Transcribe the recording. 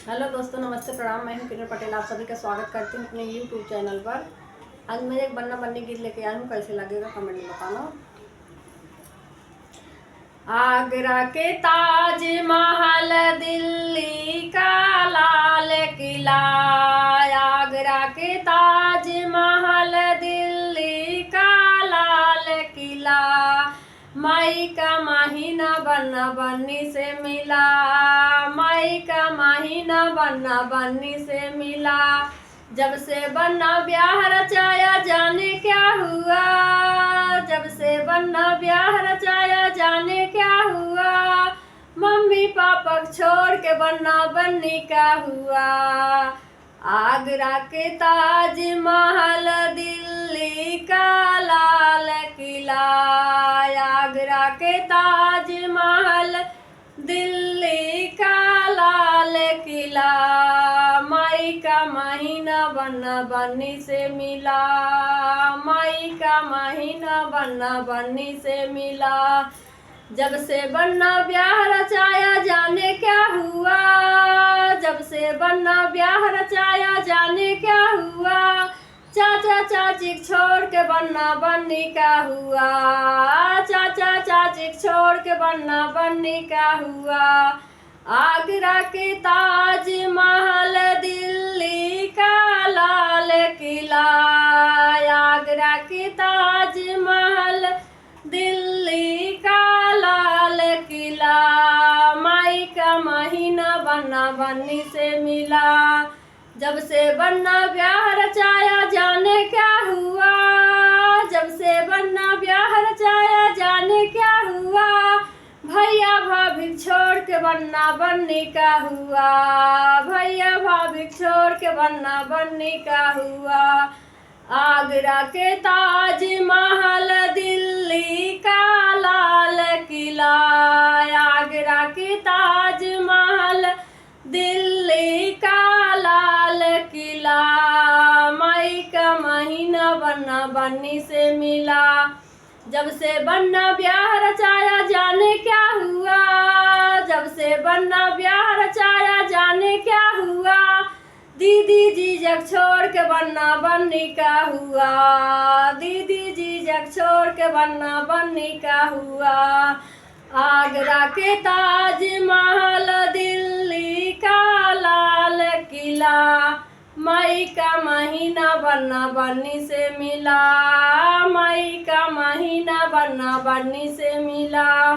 Hello दोस्तों, नमस्ते, प्रणाम। मैं हूं किरण पटेल। आप सभी का स्वागत करती हूं अपने यूट्यूब चैनल पर। आज मैं एक बन्ना बन्नी गीत लेके आई हूँ। कैसे लगेगा कमेंट में बताना। आगरा के ताज महल, दिल्ली का लाल किला। आगरा के ताज महल, दिल्ली का लाल किला। मई का महीना बन्ना बन्नी से मिला। मई का महीना बन्ना बन्नी से मिला। जब से बन्ना ब्याह रचाया जाने क्या हुआ। जब से बन्ना ब्याह रचाया जाने क्या हुआ। मम्मी पापा छोड़ के बन्ना बन्नी का हुआ। आगरा के ताज महल, दिल्ली का लाल किला। आगरा के ताज महल, दिल्ली का लाल किला। मई का महीना बन्ना बन्नी से मिला। मई का महीना बन्ना बन्नी से मिला। जब से बन्ना ब्याह रचाया जाने क्या हुआ। जब से बन्ना ब्याह रचाया जाने क्या हुआ। चाचा चाची छोड़ के बन्ना बन्नी का हुआ। चाचा चाची छोड़ के बन्ना बन्नी का हुआ। आगरा के ताज महल, दिल्ली का लाल किला। आगरा के ताज महल, दिल्ली का लाल किला। मई का महीना बन्ना बन्नी से मिला। जब से बन्ना ब्याह रचाया जाने क्या हुआ। जब से बन्ना ब्याह रचाया जाने क्या हुआ। भैया भाभी छोड़ के बन्ना बन्नी का हुआ। भैया भाभी छोड़ के बन्ना बन्नी का हुआ। आगरा के ताज महल, दिल्ली का लाल किला। आगरा के ताज महल, दिल्ली का लाल किला। मई का महीना बन्ना बन्नी से मिला। जब से बन्ना ब्याह रचाया जाने क्या हुआ। जब से बन्ना ब्याह रचाया जाने क्या हुआ। दीदी जीजक छोड़ के बन्ना बन्नी का हुआ। दीदी जीजक छोड़ के बन्ना बन्नी का हुआ। आगरा के ताज महल, दिल्ली का लाल किला। मई का महीना बन्ना बन्नी से मिला। मई का महीना बन्ना बन्नी से मिला।